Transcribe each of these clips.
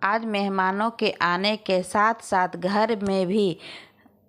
आज मेहमानों के आने के साथ साथ घर में भी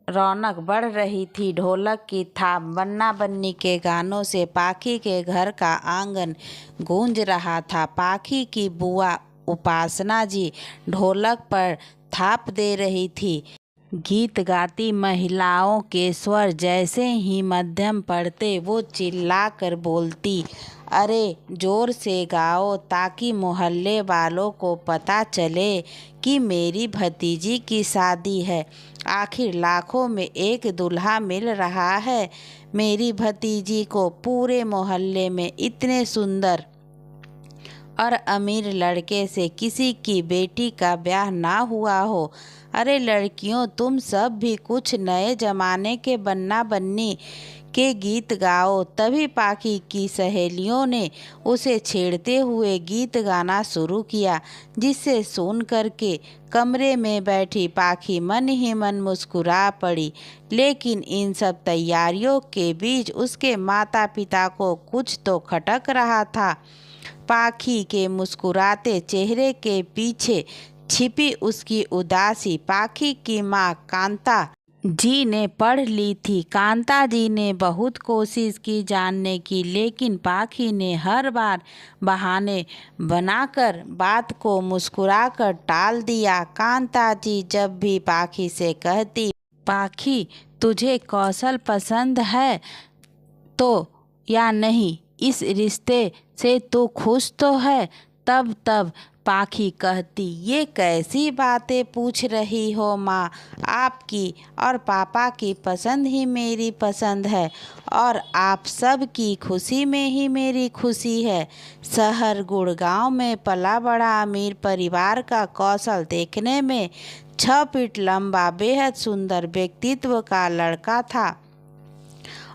रौनक बढ़ रही थी। ढोलक की थाप, बन्ना बन्नी के गानों से पाखी के घर का आंगन गूंज रहा था। पाखी की बुआ उपासना जी ढोलक पर थाप दे रही थी। गीत गाती महिलाओं के स्वर जैसे ही मध्यम पड़ते वो चिल्लाकर बोलती, अरे जोर से गाओ ताकि मोहल्ले वालों को पता चले कि मेरी भतीजी की शादी है। आखिर लाखों में एक दूल्हा मिल रहा है। मेरी भतीजी को पूरे मोहल्ले में इतने सुंदर और अमीर लड़के से किसी की बेटी का ब्याह ना हुआ हो। अरे लड़कियों, तुम सब भी कुछ नए जमाने के बन्ना बन्नी के गीत गाओ। तभी पाखी की सहेलियों ने उसे छेड़ते हुए गीत गाना शुरू किया, जिसे सुन करके कमरे में बैठी पाखी मन ही मन मुस्कुरा पड़ी। लेकिन इन सब तैयारियों के बीच उसके माता पिता को कुछ तो खटक रहा था। पाखी के मुस्कुराते चेहरे के पीछे छिपी उसकी उदासी पाखी की माँ कांता जी ने पढ़ ली थी। कांता जी ने बहुत कोशिश की जानने की, लेकिन पाखी ने हर बार बहाने बनाकर बात को मुस्कुराकर टाल दिया। कांता जी जब भी पाखी से कहती, पाखी तुझे कौशल पसंद है तो या नहीं, इस रिश्ते से तू खुश तो है, तब पाखी कहती, ये कैसी बातें पूछ रही हो माँ। आपकी और पापा की पसंद ही मेरी पसंद है और आप सब की खुशी में ही मेरी खुशी है। शहर गुड़गांव में पला बड़ा अमीर परिवार का कौशल देखने में 6 फीट लंबा बेहद सुंदर व्यक्तित्व का लड़का था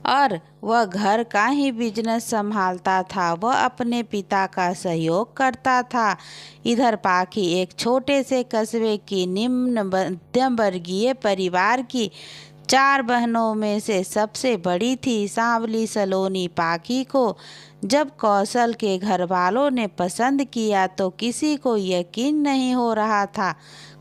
और वह घर का ही बिजनेस संभालता था। वह अपने पिता का सहयोग करता था। इधर पाखी एक छोटे से कस्बे की निम्न मध्यम वर्गीय परिवार की 4 बहनों में से सबसे बड़ी थी। सांवली सलोनी पाखी को जब कौशल के घर वालों ने पसंद किया तो किसी को यकीन नहीं हो रहा था।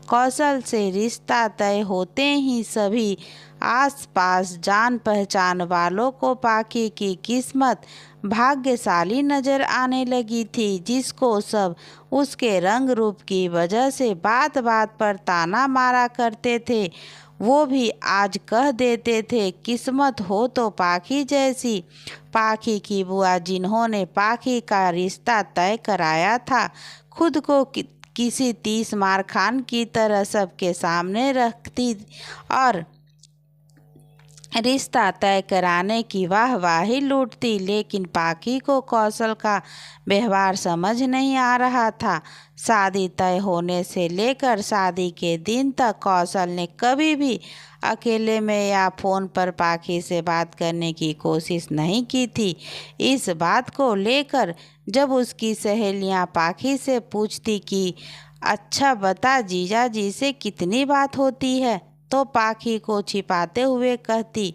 कौशल से रिश्ता तय होते ही सभी आसपास जान पहचान वालों को पाखी की किस्मत भाग्यशाली नजर आने लगी थी, जिसको सब उसके रंग रूप की वजह से बात बात पर ताना मारा करते थे। वो भी आज कह देते थे, किस्मत हो तो पाखी जैसी। पाखी की बुआ जिन्होंने पाखी का रिश्ता तय कराया था, खुद को किसी 30 मार खान की तरह सबके सामने रखती और रिश्ता तय कराने की वाहवाही लूटती। लेकिन पाखी को कौशल का व्यवहार समझ नहीं आ रहा था। शादी तय होने से लेकर शादी के दिन तक कौशल ने कभी भी अकेले में या फ़ोन पर पाखी से बात करने की कोशिश नहीं की थी। इस बात को लेकर जब उसकी सहेलियां पाखी से पूछती कि अच्छा बता जीजा जी से कितनी बात होती है, तो पाखी को छिपाते हुए कहती,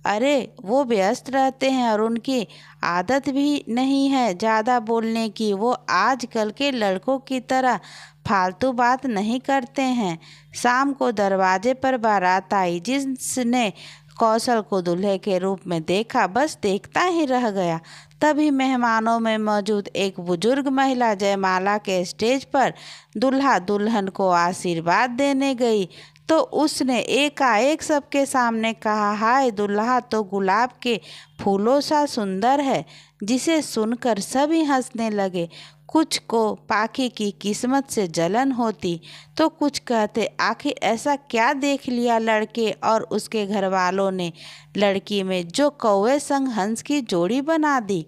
अरे वो व्यस्त रहते हैं और उनकी आदत भी नहीं है ज़्यादा बोलने की। वो आजकल के लड़कों की तरह फालतू बात नहीं करते हैं। शाम को दरवाजे पर बारात आई। जिसने कौशल को दूल्हे के रूप में देखा, बस देखता ही रह गया। तभी मेहमानों में मौजूद एक बुजुर्ग महिला जयमाला के स्टेज पर दूल्हा दुल्हन को आशीर्वाद देने गई तो उसने एकाएक सबके सामने कहा, हाय दूल्हा तो गुलाब के फूलों सा सुंदर है, जिसे सुनकर सभी हंसने लगे। कुछ को पाखी की किस्मत से जलन होती तो कुछ कहते, आखिर ऐसा क्या देख लिया लड़के और उसके घर वालों ने लड़की में जो कौवे संग हंस की जोड़ी बना दी।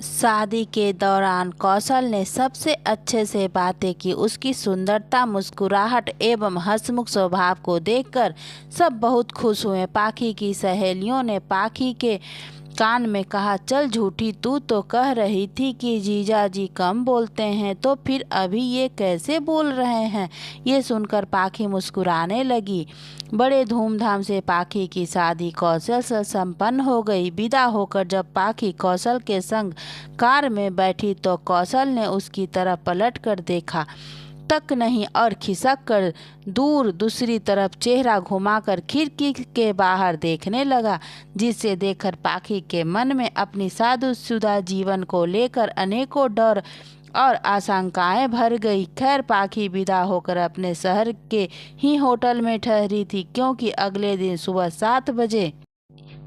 शादी के दौरान कौशल ने सबसे अच्छे से बातें की। उसकी सुंदरता, मुस्कुराहट एवं हंसमुख स्वभाव को देखकर सब बहुत खुश हुए। पाखी की सहेलियों ने पाखी के कान में कहा, चल झूठी, तू तो कह रही थी कि जीजा जी कम बोलते हैं, तो फिर अभी ये कैसे बोल रहे हैं। ये सुनकर पाखी मुस्कुराने लगी। बड़े धूमधाम से पाखी की शादी कौशल से संपन्न हो गई। विदा होकर जब पाखी कौशल के संग कार में बैठी तो कौशल ने उसकी तरफ पलट कर देखा। तक नहीं और खिसक कर दूर दूसरी तरफ चेहरा घुमाकर खिड़की के बाहर देखने लगा, जिसे देखकर पाखी के मन में अपनी शादीशुदा जीवन को लेकर अनेकों डर और आशंकाएं भर गई। खैर, पाखी विदा होकर अपने शहर के ही होटल में ठहरी थी, क्योंकि अगले दिन सुबह 7 बजे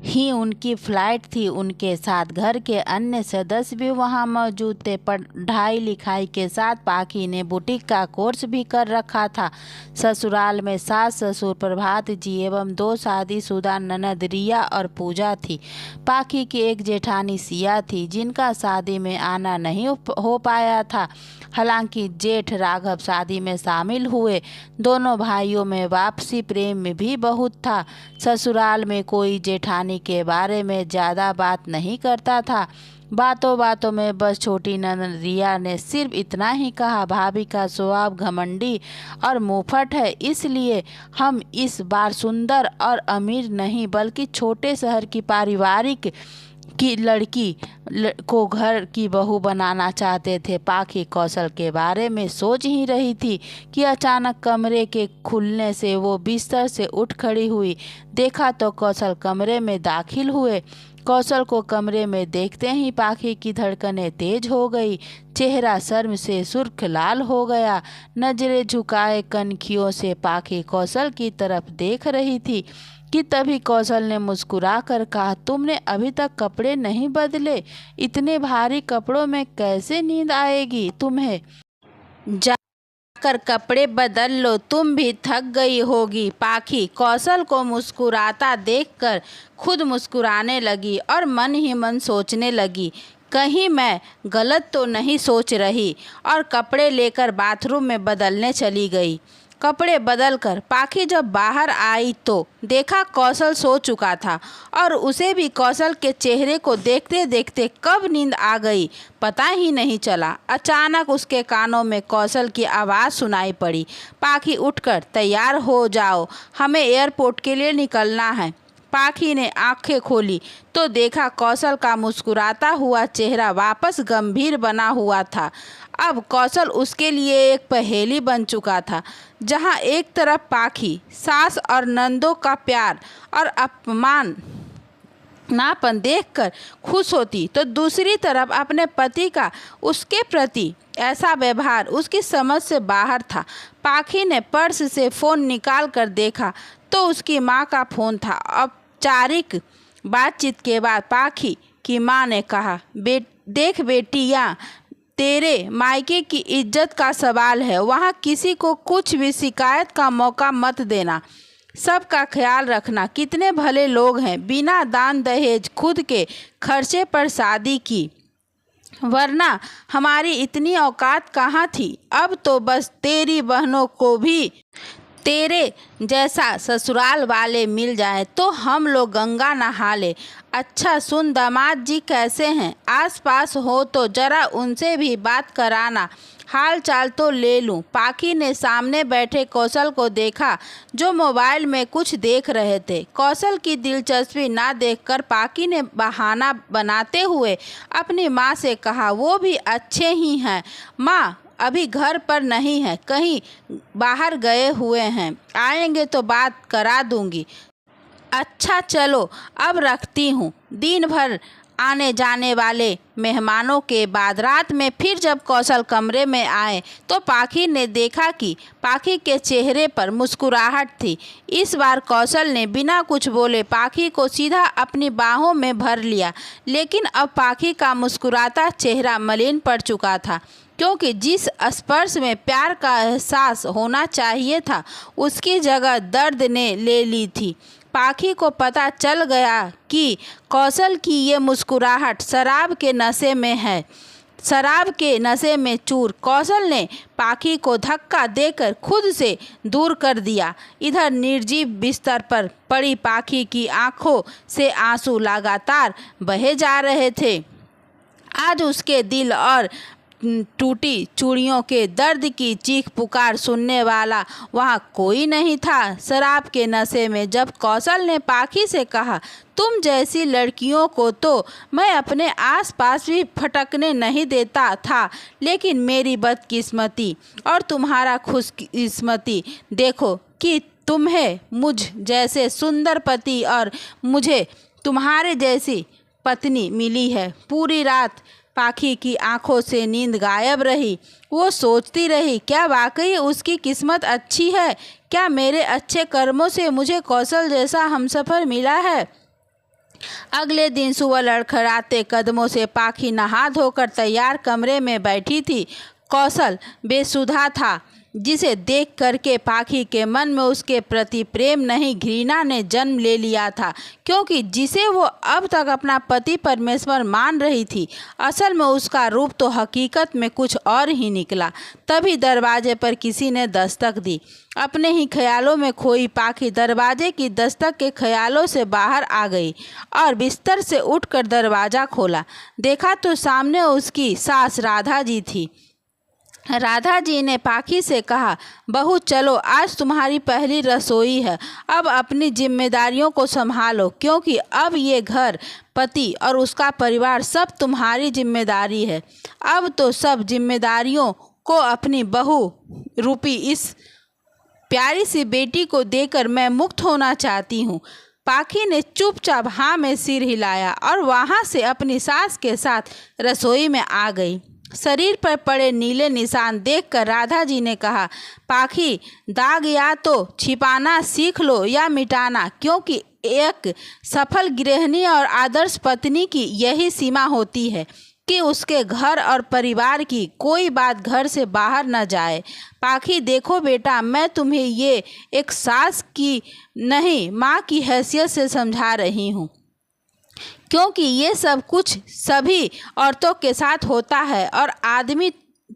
ही उनकी फ्लाइट थी। उनके साथ घर के अन्य सदस्य भी वहां मौजूद थे। पढ़ाई लिखाई के साथ पाखी ने बुटीक का कोर्स भी कर रखा था। ससुराल में सास ससुर प्रभात जी एवं 2 शादीशुदा ननद रिया और पूजा थी। पाखी की एक जेठानी सिया थी, जिनका शादी में आना नहीं हो पाया था। हालांकि जेठ राघव शादी में शामिल हुए। दोनों भाइयों में वापसी प्रेम भी बहुत था। ससुराल में कोई जेठानी के बारे में ज़्यादा बात नहीं करता था। बातों बातों में बस छोटी ननद रिया ने सिर्फ इतना ही कहा, भाभी का स्वभाव घमंडी और मुंहफट है, इसलिए हम इस बार सुंदर और अमीर नहीं बल्कि छोटे शहर की पारिवारिक की लड़की को घर की बहू बनाना चाहते थे। पाखी कौशल के बारे में सोच ही रही थी कि अचानक कमरे के खुलने से वो बिस्तर से उठ खड़ी हुई। देखा तो कौशल कमरे में दाखिल हुए। कौशल को कमरे में देखते ही पाखी की धड़कनें तेज हो गई, चेहरा शर्म से सुर्ख लाल हो गया। नजरें झुकाए कनखियों से पाखी कौशल की तरफ देख रही थी कि तभी कौशल ने मुस्कुराकर कहा, तुमने अभी तक कपड़े नहीं बदले? इतने भारी कपड़ों में कैसे नींद आएगी तुम्हें? जाकर कपड़े बदल लो, तुम भी थक गई होगी। पाखी कौशल को मुस्कुराता देखकर खुद मुस्कुराने लगी और मन ही मन सोचने लगी, कहीं मैं गलत तो नहीं सोच रही, और कपड़े लेकर बाथरूम में बदलने चली गई। कपड़े बदलकर पाखी जब बाहर आई तो देखा कौशल सो चुका था और उसे भी कौशल के चेहरे को देखते देखते कब नींद आ गई पता ही नहीं चला। अचानक उसके कानों में कौशल की आवाज़ सुनाई पड़ी, पाखी उठकर तैयार हो जाओ, हमें एयरपोर्ट के लिए निकलना है। पाखी ने आंखें खोली तो देखा कौशल का मुस्कुराता हुआ चेहरा वापस गंभीर बना हुआ था। अब कौशल उसके लिए एक पहेली बन चुका था। जहां एक तरफ पाखी सास और नंदों का प्यार और अपमान नापन देखकर खुश होती, तो दूसरी तरफ अपने पति का उसके प्रति ऐसा व्यवहार उसकी समझ से बाहर था। पाखी ने पर्स से फ़ोन निकाल कर देखा तो उसकी माँ का फ़ोन था। औपचारिक बातचीत के बाद पाखी की माँ ने कहा, देख बेटियाँ, तेरे मायके की इज्जत का सवाल है, वहाँ किसी को कुछ भी शिकायत का मौका मत देना, सबका ख्याल रखना। कितने भले लोग हैं, बिना दान दहेज खुद के खर्चे पर शादी की, वरना हमारी इतनी औकात कहाँ थी। अब तो बस तेरी बहनों को भी तेरे जैसा ससुराल वाले मिल जाए तो हम लोग गंगा नहा ले। अच्छा सुन, दामाद जी कैसे हैं? आसपास हो तो जरा उनसे भी बात कराना, हाल चाल तो ले लूं। पाखी ने सामने बैठे कौशल को देखा जो मोबाइल में कुछ देख रहे थे। कौशल की दिलचस्पी ना देखकर पाखी ने बहाना बनाते हुए अपनी माँ से कहा, वो भी अच्छे ही हैं माँ, अभी घर पर नहीं है, कहीं बाहर गए हुए हैं, आएंगे तो बात करा दूंगी। अच्छा चलो अब रखती हूँ। दिन भर आने जाने वाले मेहमानों के बाद रात में फिर जब कौशल कमरे में आए तो पाखी ने देखा कि पाखी के चेहरे पर मुस्कुराहट थी। इस बार कौशल ने बिना कुछ बोले पाखी को सीधा अपनी बाहों में भर लिया, लेकिन अब पाखी का मुस्कुराता चेहरा मलिन पड़ चुका था, क्योंकि जिस स्पर्श में प्यार का एहसास होना चाहिए था उसकी जगह दर्द ने ले ली थी। पाखी को पता चल गया कि कौशल की ये मुस्कुराहट शराब के नशे में है, शराब के नशे में चूर। कौशल ने पाखी को धक्का देकर खुद से दूर कर दिया। इधर निर्जीव बिस्तर पर पड़ी पाखी की आंखों से आंसू लगातार बहे जा रहे थे। आज उसके दिल और टूटी चूड़ियों के दर्द की चीख पुकार सुनने वाला वहाँ कोई नहीं था। शराब के नशे में जब कौशल ने पाखी से कहा, तुम जैसी लड़कियों को तो मैं अपने आसपास भी फटकने नहीं देता था, लेकिन मेरी बदकिस्मती और तुम्हारा खुशकिस्मती देखो कि तुम्हें मुझ जैसे सुंदर पति और मुझे तुम्हारे जैसी पत्नी मिली है। पूरी रात पाखी की आंखों से नींद गायब रही। वो सोचती रही, क्या वाकई उसकी किस्मत अच्छी है? क्या मेरे अच्छे कर्मों से मुझे कौशल जैसा हमसफर मिला है? अगले दिन सुबह लड़खड़ाते कदमों से पाखी नहा धोकर तैयार कमरे में बैठी थी। कौशल बेसुधा था, जिसे देख करके पाखी के मन में उसके प्रति प्रेम नहीं घृणा ने जन्म ले लिया था, क्योंकि जिसे वो अब तक अपना पति परमेश्वर मान रही थी, असल में उसका रूप तो हकीकत में कुछ और ही निकला। तभी दरवाजे पर किसी ने दस्तक दी। अपने ही ख्यालों में खोई पाखी दरवाजे की दस्तक के ख्यालों से बाहर आ गई और बिस्तर से उठकर दरवाज़ा खोला। देखा तो सामने उसकी सास राधा जी थी। राधा जी ने पाखी से कहा, बहू चलो, आज तुम्हारी पहली रसोई है। अब अपनी जिम्मेदारियों को संभालो, क्योंकि अब ये घर, पति और उसका परिवार सब तुम्हारी जिम्मेदारी है। अब तो सब जिम्मेदारियों को अपनी बहू रूपी इस प्यारी सी बेटी को देकर मैं मुक्त होना चाहती हूँ। पाखी ने चुपचाप हाँ में सिर हिलाया और वहाँ से अपनी सास के साथ रसोई में आ गई। शरीर पर पड़े नीले निशान देखकर राधा जी ने कहा, पाखी, दाग या तो छिपाना सीख लो या मिटाना, क्योंकि एक सफल गृहिणी और आदर्श पत्नी की यही सीमा होती है कि उसके घर और परिवार की कोई बात घर से बाहर न जाए। पाखी देखो बेटा, मैं तुम्हें ये एक सास की नहीं, माँ की हैसियत से समझा रही हूँ, क्योंकि ये सब कुछ सभी औरतों के साथ होता है और आदमी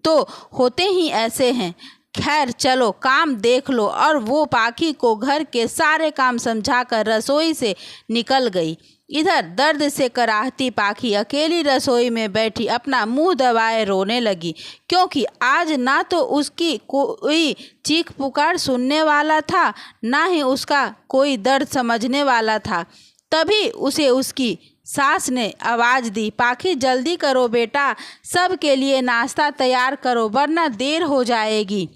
तो होते ही ऐसे हैं। खैर चलो काम देख लो। और वो पाखी को घर के सारे काम समझाकर रसोई से निकल गई। इधर दर्द से कराहती पाखी अकेली रसोई में बैठी अपना मुंह दबाए रोने लगी, क्योंकि आज ना तो उसकी कोई चीख पुकार सुनने वाला था, ना ही उसका कोई दर्द समझने वाला था। तभी उसे उसकी सास ने आवाज़ दी, पाखी जल्दी करो बेटा, सब के लिए नाश्ता तैयार करो वरना देर हो जाएगी।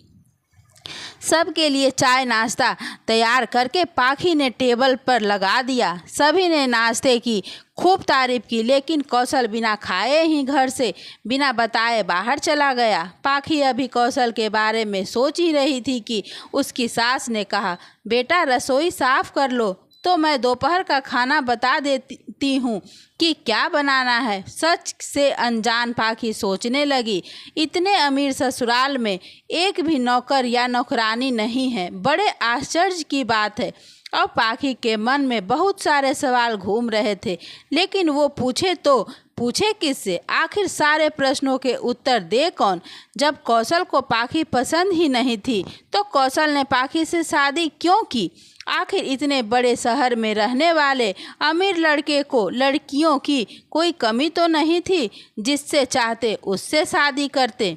सब के लिए चाय नाश्ता तैयार करके पाखी ने टेबल पर लगा दिया। सभी ने नाश्ते की खूब तारीफ की, लेकिन कौशल बिना खाए ही घर से बिना बताए बाहर चला गया। पाखी अभी कौशल के बारे में सोच ही रही थी कि उसकी सास ने कहा, बेटा रसोई साफ कर लो तो मैं दोपहर का खाना बता देती हूँ कि क्या बनाना है। सच से अनजान पाखी सोचने लगी, इतने अमीर ससुराल में एक भी नौकर या नौकरानी नहीं है, बड़े आश्चर्य की बात है। अब पाखी के मन में बहुत सारे सवाल घूम रहे थे, लेकिन वो पूछे तो पूछे किससे? आखिर सारे प्रश्नों के उत्तर दे कौन? जब कौशल को पाखी पसंद ही नहीं थी तो कौशल ने पाखी से शादी क्यों की? आखिर इतने बड़े शहर में रहने वाले अमीर लड़के को लड़कियों की कोई कमी तो नहीं थी, जिससे चाहते उससे शादी करते।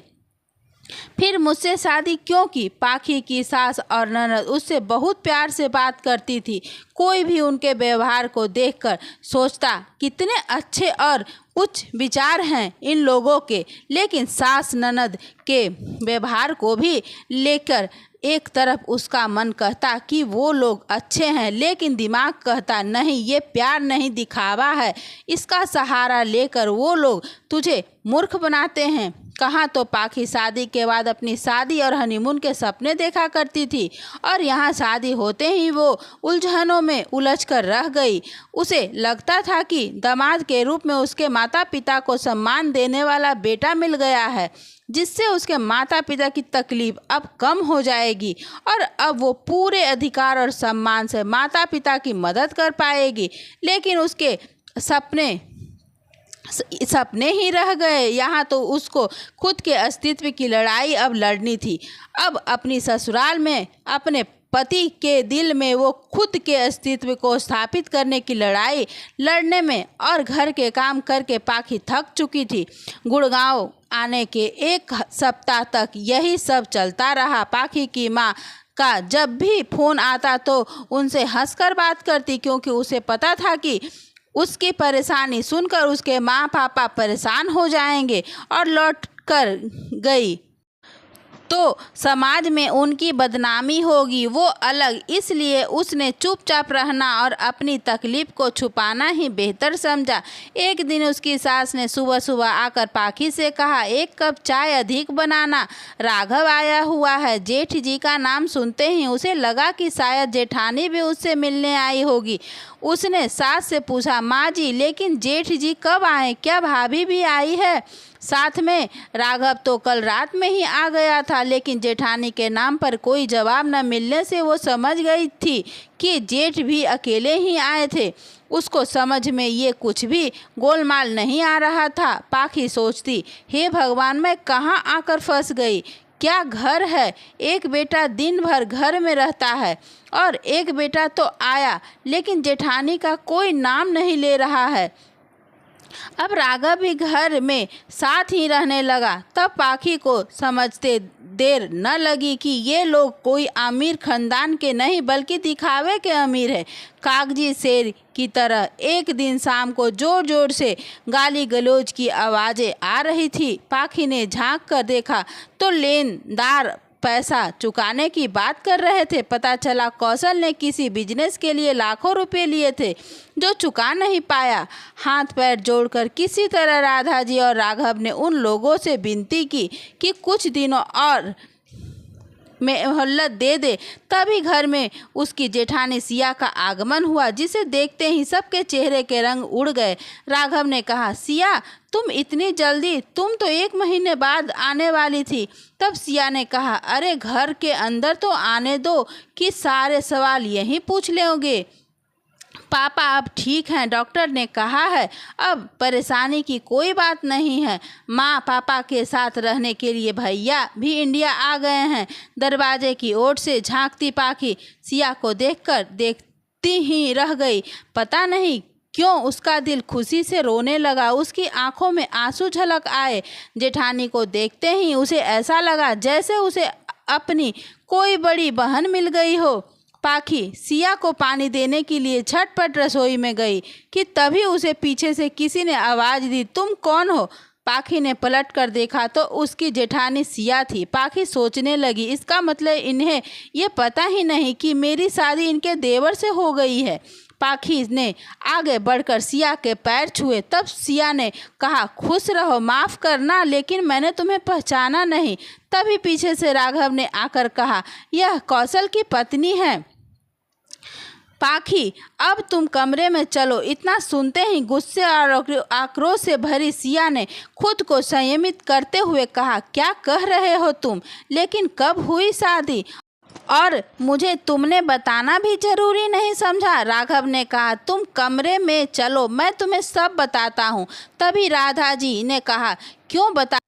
फिर मुझसे शादी क्यों की? पाखी की सास और ननद उससे बहुत प्यार से बात करती थी। कोई भी उनके व्यवहार को देखकर सोचता कितने अच्छे और उच्च विचार हैं इन लोगों के, लेकिन सास ननद के व्यवहार को भी लेकर एक तरफ उसका मन कहता कि वो लोग अच्छे हैं, लेकिन दिमाग कहता नहीं, ये प्यार नहीं दिखावा है, इसका सहारा लेकर वो लोग तुझे मूर्ख बनाते हैं। कहाँ तो पाखी शादी के बाद अपनी शादी और हनीमून के सपने देखा करती थी, और यहाँ शादी होते ही वो उलझनों में उलझकर रह गई। उसे लगता था कि दामाद के रूप में उसके माता पिता को सम्मान देने वाला बेटा मिल गया है, जिससे उसके माता पिता की तकलीफ अब कम हो जाएगी और अब वो पूरे अधिकार और सम्मान से माता पिता की मदद कर पाएगी। लेकिन उसके सपने ही रह गए। यहाँ तो उसको खुद के अस्तित्व की लड़ाई अब लड़नी थी। अब अपनी ससुराल में अपने पति के दिल में वो खुद के अस्तित्व को स्थापित करने की लड़ाई लड़ने में और घर के काम करके पाखी थक चुकी थी। गुड़गांव आने के 1 सप्ताह तक यही सब चलता रहा। पाखी की माँ का जब भी फोन आता तो उनसे हंसकर बात करती, क्योंकि उसे पता था कि उसकी परेशानी सुनकर उसके माँ पापा परेशान हो जाएंगे और लौट कर गई तो समाज में उनकी बदनामी होगी। वो अलग, इसलिए उसने चुपचाप रहना और अपनी तकलीफ को छुपाना ही बेहतर समझा। एक दिन उसकी सास ने सुबह सुबह आकर पाखी से कहा, 1 कप चाय अधिक बनाना, राघव आया हुआ है। जेठ जी का नाम सुनते ही उसे लगा कि शायद जेठानी भी उससे मिलने आई होगी। उसने सास से पूछा, माँ जी लेकिन जेठ जी कब आए? क्या भाभी भी आई है साथ में? राघव तो कल रात में ही आ गया था, लेकिन जेठानी के नाम पर कोई जवाब न मिलने से वो समझ गई थी कि जेठ भी अकेले ही आए थे। उसको समझ में ये कुछ भी गोलमाल नहीं आ रहा था। पाखी सोचती, हे भगवान, मैं कहाँ आकर फंस गई? क्या घर है? एक बेटा दिन भर घर में रहता है और एक बेटा तो आया, लेकिन जेठानी का कोई नाम नहीं ले रहा है। अब राघव भी घर में साथ ही रहने लगा। तब पाखी को समझते देर न लगी कि ये लोग कोई अमीर खानदान के नहीं बल्कि दिखावे के अमीर है। कागजी शेर की तरह एक दिन शाम को जोर जोर से गाली गलौज की आवाज़ें आ रही थी। पाखी ने झांक कर देखा तो लेनदार पैसा चुकाने की बात कर रहे थे। पता चला कौशल ने किसी बिजनेस के लिए लाखों रुपए लिए थे जो चुका नहीं पाया। हाथ पैर जोड़कर किसी तरह राधा जी और राघव ने उन लोगों से विनती की कि कुछ दिनों और में मोहल्लत दे दे। तभी घर में उसकी जेठानी सिया का आगमन हुआ, जिसे देखते ही सबके चेहरे के रंग उड़ गए। राघव ने कहा, सिया तुम इतनी जल्दी? तुम तो 1 महीने बाद आने वाली थी। तब सिया ने कहा, अरे घर के अंदर तो आने दो कि सारे सवाल यहीं पूछ लोगे। पापा अब ठीक हैं, डॉक्टर ने कहा है, अब परेशानी की कोई बात नहीं है। माँ पापा के साथ रहने के लिए भैया भी इंडिया आ गए हैं। दरवाजे की ओर से झांकती पाखी सिया को देखती ही रह गई। पता नहीं क्यों उसका दिल खुशी से रोने लगा। उसकी आंखों में आंसू झलक आए। जेठानी को देखते ही उसे ऐसा लगा जैसे उसे अपनी कोई बड़ी बहन मिल गई हो। पाखी सिया को पानी देने के लिए झटपट रसोई में गई कि तभी उसे पीछे से किसी ने आवाज़ दी, तुम कौन हो? पाखी ने पलट कर देखा तो उसकी जेठानी सिया थी। पाखी सोचने लगी, इसका मतलब इन्हें ये पता ही नहीं कि मेरी शादी इनके देवर से हो गई है। पाखी ने आगे बढ़कर सिया के पैर छुए। तब सिया ने कहा, खुश रहो, माफ़ करना, लेकिन मैंने तुम्हें पहचाना नहीं। तभी पीछे से राघव ने आकर कहा, यह कौशल की पत्नी है। पाखी अब तुम कमरे में चलो। इतना सुनते ही गुस्से और आक्रोश से भरी सिया ने खुद को संयमित करते हुए कहा, क्या कह रहे हो तुम? लेकिन कब हुई शादी? और मुझे तुमने बताना भी जरूरी नहीं समझा? राघव ने कहा, तुम कमरे में चलो, मैं तुम्हें सब बताता हूँ। तभी राधा जी ने कहा, क्यों बता?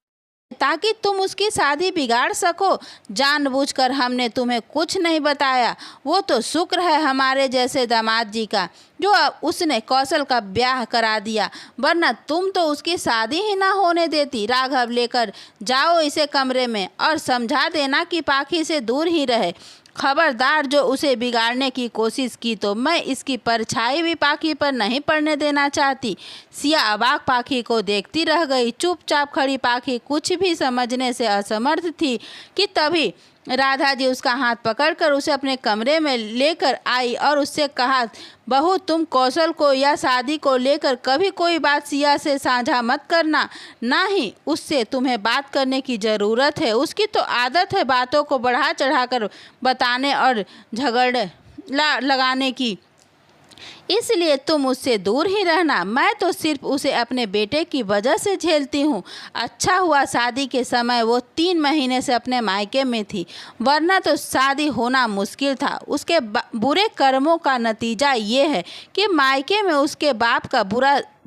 ताकि तुम उसकी शादी बिगाड़ सको। जानबूझकर हमने तुम्हें कुछ नहीं बताया। वो तो शुक्र है हमारे जैसे दामाद जी का जो उसने कौशल का ब्याह करा दिया, वरना तुम तो उसकी शादी ही ना होने देती। राघव, लेकर जाओ इसे कमरे में और समझा देना कि पाखी से दूर ही रहे। खबरदार जो उसे बिगाड़ने की कोशिश की तो मैं इसकी परछाई भी पाखी पर नहीं पड़ने देना चाहती। सिया अबाक पाखी को देखती रह गई। चुपचाप खड़ी पाखी कुछ भी समझने से असमर्थ थी कि तभी राधा जी उसका हाथ पकड़कर उसे अपने कमरे में लेकर आई और उससे कहा, बहू तुम कौशल को या शादी को लेकर कभी कोई बात सिया से साझा मत करना। ना ही उससे तुम्हें बात करने की ज़रूरत है। उसकी तो आदत है बातों को बढ़ा चढ़ाकर बताने और झगड़े लगाने की, इसलिए तुम उससे दूर ही रहना। मैं तो सिर्फ उसे अपने बेटे की वजह से झेलती हूँ। अच्छा हुआ शादी के समय वो 3 महीने से अपने मायके में थी, वरना तो शादी होना मुश्किल था। उसके बुरे कर्मों का नतीजा ये है कि मायके में उसके बाप का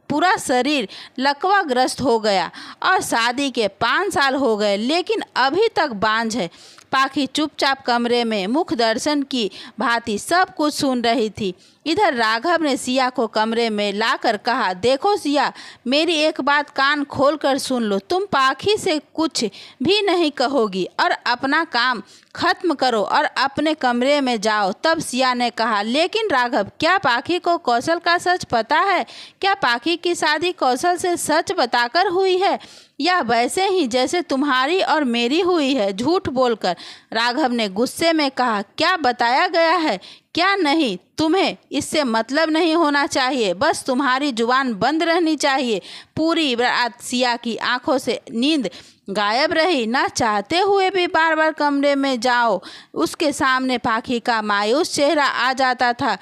पूरा शरीर लकवाग्रस्त हो गया और शादी के 5 साल हो गए, लेकिन अभी तक बांझ है। पाखी चुपचाप कमरे में मुख दर्शन की भांति सब कुछ सुन रही थी। इधर राघव ने सिया को कमरे में लाकर कहा, देखो सिया, मेरी एक बात कान खोलकर सुन लो। तुम पाखी से कुछ भी नहीं कहोगी और अपना काम खत्म करो और अपने कमरे में जाओ। तब सिया ने कहा, लेकिन राघव, क्या पाखी को कौशल का सच पता है? क्या पाखी की शादी कौशल से सच बताकर हुई है या वैसे ही जैसे तुम्हारी और मेरी हुई है, झूठ बोलकर? राघव ने गुस्से में कहा, क्या बताया गया है क्या नहीं? तुम्हें इससे मतलब नहीं होना चाहिए, बस तुम्हारी जुबान बंद रहनी चाहिए। पूरी रात सिया की आंखों से नींद गायब रही। न चाहते हुए भी बार बार कमरे में जाओ उसके सामने पाखी का मायूस चेहरा आ जाता था।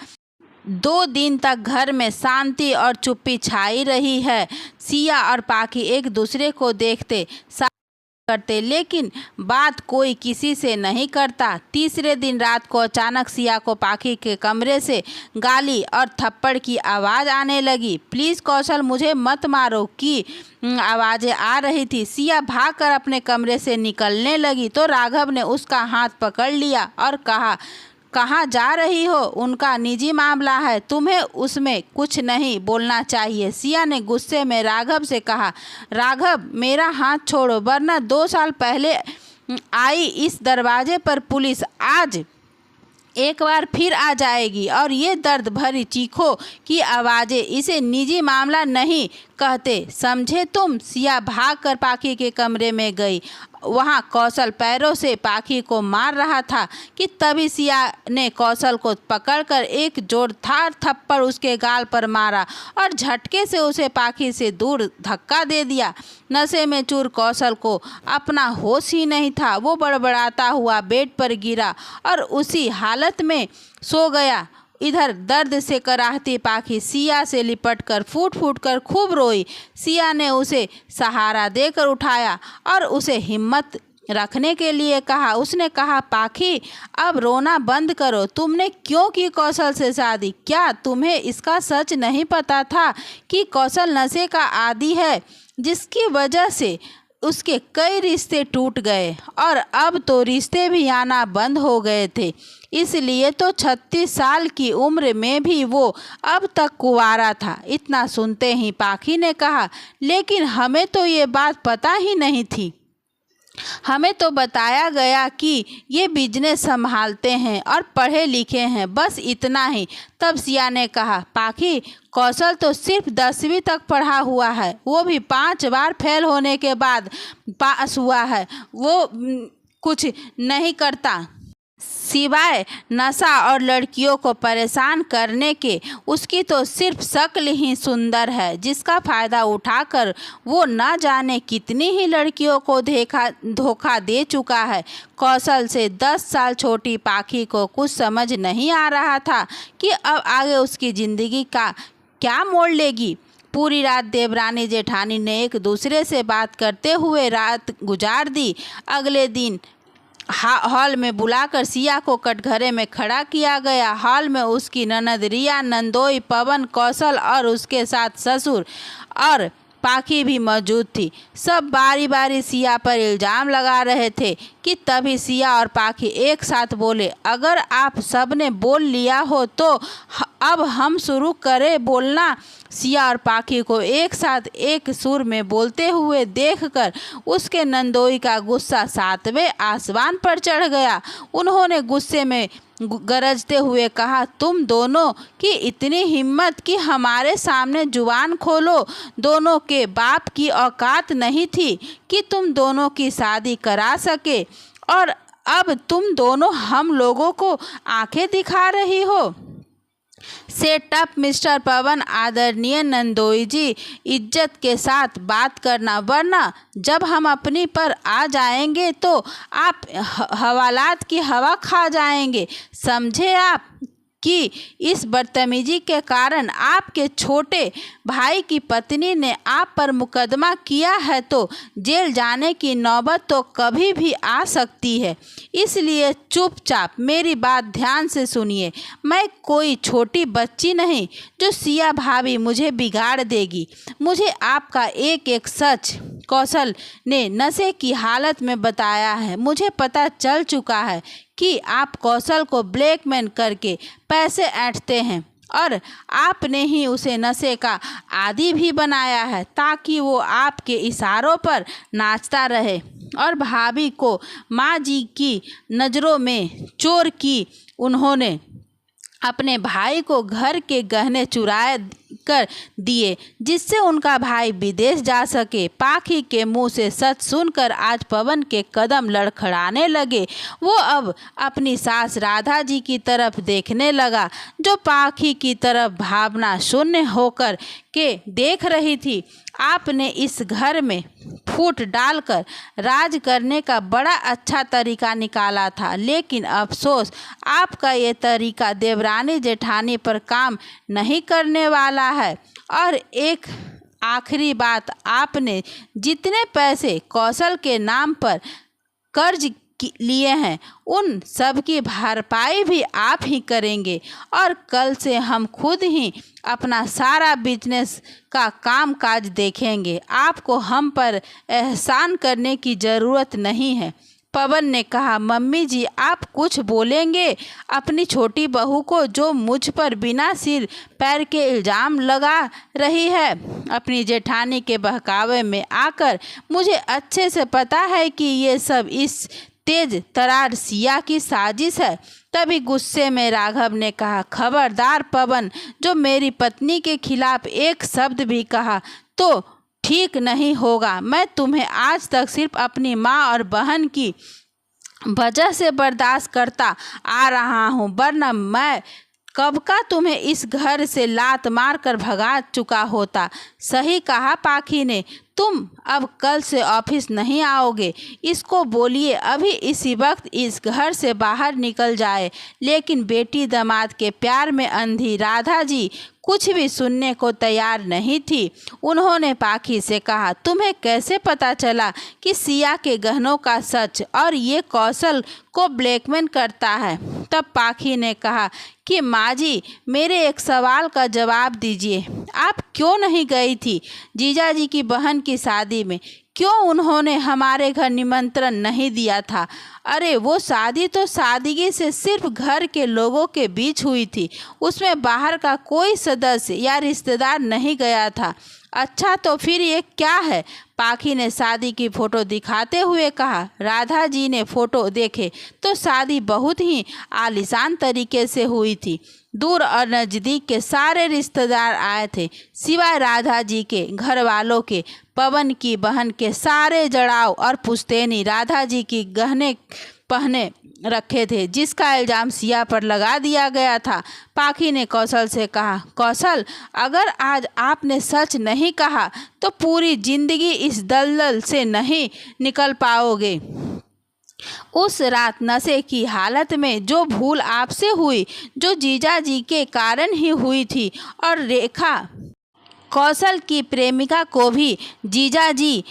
2 दिन तक घर में शांति और चुप्पी छाई रही है। सिया और पाखी एक दूसरे को देखते करते, लेकिन बात कोई किसी से नहीं करता। तीसरे दिन रात को अचानक सिया को पाखी के कमरे से गाली और थप्पड़ की आवाज़ आने लगी। प्लीज़ कौशल, मुझे मत मारो की आवाज़ें आ रही थी। सिया भागकर अपने कमरे से निकलने लगी तो राघव ने उसका हाथ पकड़ लिया और कहा, कहाँ जा रही हो? उनका निजी मामला है, तुम्हें उसमें कुछ नहीं बोलना चाहिए। सिया ने गुस्से में राघव से कहा, राघव, मेरा हाथ छोड़ो, वरना 2 साल पहले आई इस दरवाजे पर पुलिस आज एक बार फिर आ जाएगी। और ये दर्द भरी चीखों की आवाज़ें इसे निजी मामला नहीं कहते, समझे तुम? सिया भागकर पाखी के कमरे में गई। वहाँ कौशल पैरों से पाखी को मार रहा था कि तभी सिया ने कौशल को पकड़कर एक जोरदार थप्पड़ उसके गाल पर मारा और झटके से उसे पाखी से दूर धक्का दे दिया। नशे में चूर कौशल को अपना होश ही नहीं था। वो बड़बड़ाता हुआ बेड पर गिरा और उसी हालत में सो गया। इधर दर्द से कराहती पाखी सिया से लिपटकर फूट फूट कर खूब रोई। सिया ने उसे सहारा देकर उठाया और उसे हिम्मत रखने के लिए कहा। उसने कहा, पाखी, अब रोना बंद करो। तुमने क्यों की कौशल से शादी? क्या तुम्हें इसका सच नहीं पता था कि कौशल नशे का आदी है, जिसकी वजह से उसके कई रिश्ते टूट गए और अब तो रिश्ते भी आना बंद हो गए थे। इसलिए तो 36 साल की उम्र में भी वो अब तक कुंवारा था। इतना सुनते ही पाखी ने कहा, लेकिन हमें तो ये बात पता ही नहीं थी। हमें तो बताया गया कि ये बिजनेस संभालते हैं और पढ़े लिखे हैं, बस इतना ही। तब सिया ने कहा, पाखी, कौशल तो सिर्फ 10वीं तक पढ़ा हुआ है, वो भी 5 बार फेल होने के बाद पास हुआ है। वो कुछ नहीं करता सिवाय नशा और लड़कियों को परेशान करने के। उसकी तो सिर्फ शक्ल ही सुंदर है, जिसका फ़ायदा उठाकर वो न जाने कितनी ही लड़कियों को धोखा दे चुका है। कौशल से 10 साल छोटी पाखी को कुछ समझ नहीं आ रहा था कि अब आगे उसकी ज़िंदगी का क्या मोड़ लेगी। पूरी रात देवरानी जेठानी ने एक दूसरे से बात करते हुए रात गुजार दी। अगले दिन हॉल में बुलाकर सिया को कटघरे में खड़ा किया गया। हॉल में उसकी ननद रिया, नंदोई, पवन, कौशल और उसके साथ ससुर और पाखी भी मौजूद थी। सब बारी बारी सिया पर इल्ज़ाम लगा रहे थे कि तभी सिया और पाखी एक साथ बोले, अगर आप सब ने बोल लिया हो तो अब हम शुरू करें बोलना। सिया और पाखी को एक साथ एक सुर में बोलते हुए देखकर उसके नंदोई का गुस्सा 7वें आसमान पर चढ़ गया। उन्होंने गुस्से में गरजते हुए कहा, तुम दोनों की इतनी हिम्मत कि हमारे सामने जुबान खोलो। दोनों के बाप की औकात नहीं थी कि तुम दोनों की शादी करा सके और अब तुम दोनों हम लोगों को आंखें दिखा रही हो। सेट अप मिस्टर पवन, आदरणीय नंदोई जी, इज्जत के साथ बात करना, वरना जब हम अपनी पर आ जाएंगे तो आप हवालात की हवा खा जाएंगे। समझे आप कि इस बदतमीजी के कारण आपके छोटे भाई की पत्नी ने आप पर मुकदमा किया है तो जेल जाने की नौबत तो कभी भी आ सकती है। इसलिए चुपचाप मेरी बात ध्यान से सुनिए। मैं कोई छोटी बच्ची नहीं जो सिया भाभी मुझे बिगाड़ देगी। मुझे आपका एक एक सच कौशल ने नशे की हालत में बताया है। मुझे पता चल चुका है कि आप कौशल को ब्लैकमेल करके पैसे ऐंठते हैं और आपने ही उसे नशे का आदी भी बनाया है ताकि वो आपके इशारों पर नाचता रहे और भाभी को माँ जी की नज़रों में चोर की उन्होंने अपने भाई को घर के गहने चुराए कर दिए जिससे उनका भाई विदेश जा सके। पाखी के मुंह से सच सुनकर आज पवन के कदम लड़खड़ाने लगे। वो अब अपनी सास राधा जी की तरफ देखने लगा जो पाखी की तरफ भावना शून्य होकर के देख रही थी। आपने इस घर में फूट डालकर राज करने का बड़ा अच्छा तरीका निकाला था, लेकिन अफसोस आपका ये तरीका देवरानी जेठानी पर काम नहीं करने वाला है। और एक आखिरी बात, आपने जितने पैसे कौशल के नाम पर कर्ज लिए हैं उन सब की भरपाई भी आप ही करेंगे और कल से हम खुद ही अपना सारा बिजनेस का काम काज देखेंगे। आपको हम पर एहसान करने की ज़रूरत नहीं है। पवन ने कहा, मम्मी जी आप कुछ बोलेंगे? अपनी छोटी बहू को जो मुझ पर बिना सिर पैर के इल्ज़ाम लगा रही है। अपनी जेठानी के बहकावे में आकर मुझे अच्छे से पता है कि ये सब इस तेज तरार सिया की साजिश है। तभी गुस्से में राघव ने कहा, खबरदार पवन, जो मेरी पत्नी के खिलाफ एक शब्द भी कहा तो ठीक नहीं होगा। मैं तुम्हें आज तक सिर्फ अपनी माँ और बहन की वजह से बर्दाश्त करता आ रहा हूँ, वरना मैं कब का तुम्हें इस घर से लात मार कर भगा चुका होता। सही कहा पाखी ने, तुम अब कल से ऑफिस नहीं आओगे। इसको बोलिए अभी इसी वक्त इस घर से बाहर निकल जाए। लेकिन बेटी दामाद के प्यार में अंधी राधा जी कुछ भी सुनने को तैयार नहीं थी। उन्होंने पाखी से कहा, तुम्हें कैसे पता चला कि सिया के गहनों का सच और ये कौशल को ब्लैकमेल करता है? तब पाखी ने कहा कि माँ जी, मेरे एक सवाल का जवाब दीजिए। आप क्यों नहीं गई थी जीजा जी की बहन की शादी में? क्यों उन्होंने हमारे घर निमंत्रण नहीं दिया था? अरे वो शादी तो सादगी से सिर्फ घर के लोगों के बीच हुई थी, उसमें बाहर का कोई सदस्य या रिश्तेदार नहीं गया था। अच्छा तो फिर ये क्या है? पाखी ने शादी की फ़ोटो दिखाते हुए कहा। राधा जी ने फ़ोटो देखे तो शादी बहुत ही आलीशान तरीके से हुई थी। दूर और नज़दीक के सारे रिश्तेदार आए थे सिवाय राधा जी के घर वालों के। पवन की बहन के सारे जड़ाव और पुश्तैनी राधा जी की गहने पहने रखे थे जिसका इल्ज़ाम सिया पर लगा दिया गया था। पाखी ने कौशल से कहा, कौशल, अगर आज आपने सच नहीं कहा तो पूरी जिंदगी इस दलदल से नहीं निकल पाओगे। उस रात नशे की हालत में जो भूल आपसे हुई, जो जीजा जी के कारण ही हुई थी, और रेखा कौशल की प्रेमिका को भी जीजा जी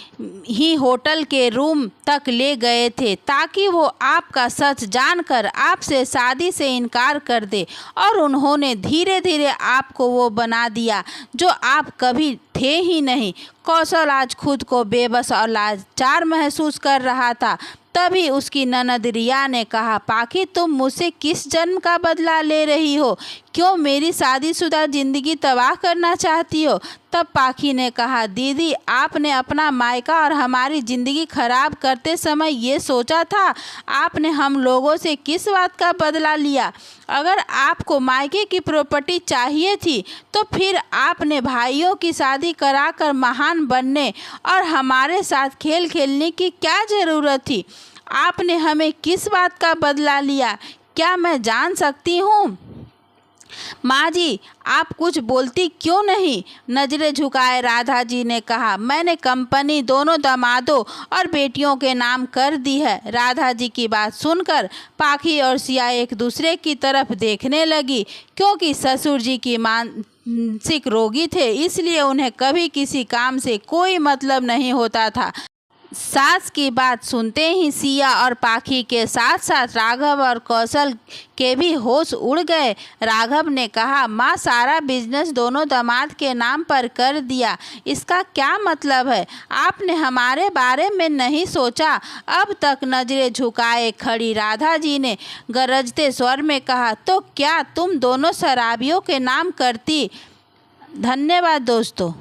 ही होटल के रूम तक ले गए थे ताकि वो आपका सच जानकर आपसे शादी से इनकार कर दे, और उन्होंने धीरे धीरे आपको वो बना दिया जो आप कभी थे ही नहीं। कौशल आज खुद को बेबस और लाचार महसूस कर रहा था। तभी उसकी ननद रिया ने कहा, पाखी तुम मुझसे किस जन्म का बदला ले रही हो? क्यों मेरी शादीशुदा ज़िंदगी तबाह करना चाहती हो? तब पाखी ने कहा, दीदी आपने अपना मायका और हमारी ज़िंदगी खराब करते समय ये सोचा था? आपने हम लोगों से किस बात का बदला लिया? अगर आपको मायके की प्रॉपर्टी चाहिए थी तो फिर आपने भाइयों की शादी कराकर महान बनने और हमारे साथ खेल खेलने की क्या ज़रूरत थी? आपने हमें किस बात का बदला लिया? क्या मैं जान सकती हूँ? माँ जी आप कुछ बोलती क्यों नहीं? नज़रें झुकाए राधा जी ने कहा, मैंने कंपनी दोनों दामादों और बेटियों के नाम कर दी है। राधा जी की बात सुनकर पाखी और सिया एक दूसरे की तरफ देखने लगी। क्योंकि ससुर जी की मानसिक रोगी थे इसलिए उन्हें कभी किसी काम से कोई मतलब नहीं होता था। सास की बात सुनते ही सिया और पाखी के साथ साथ राघव और कौशल के भी होश उड़ गए। राघव ने कहा, माँ सारा बिजनेस दोनों दामाद के नाम पर कर दिया, इसका क्या मतलब है? आपने हमारे बारे में नहीं सोचा? अब तक नजरें झुकाए खड़ी राधा जी ने गरजते स्वर में कहा, तो क्या तुम दोनों शराबियों के नाम करती? धन्यवाद दोस्तों।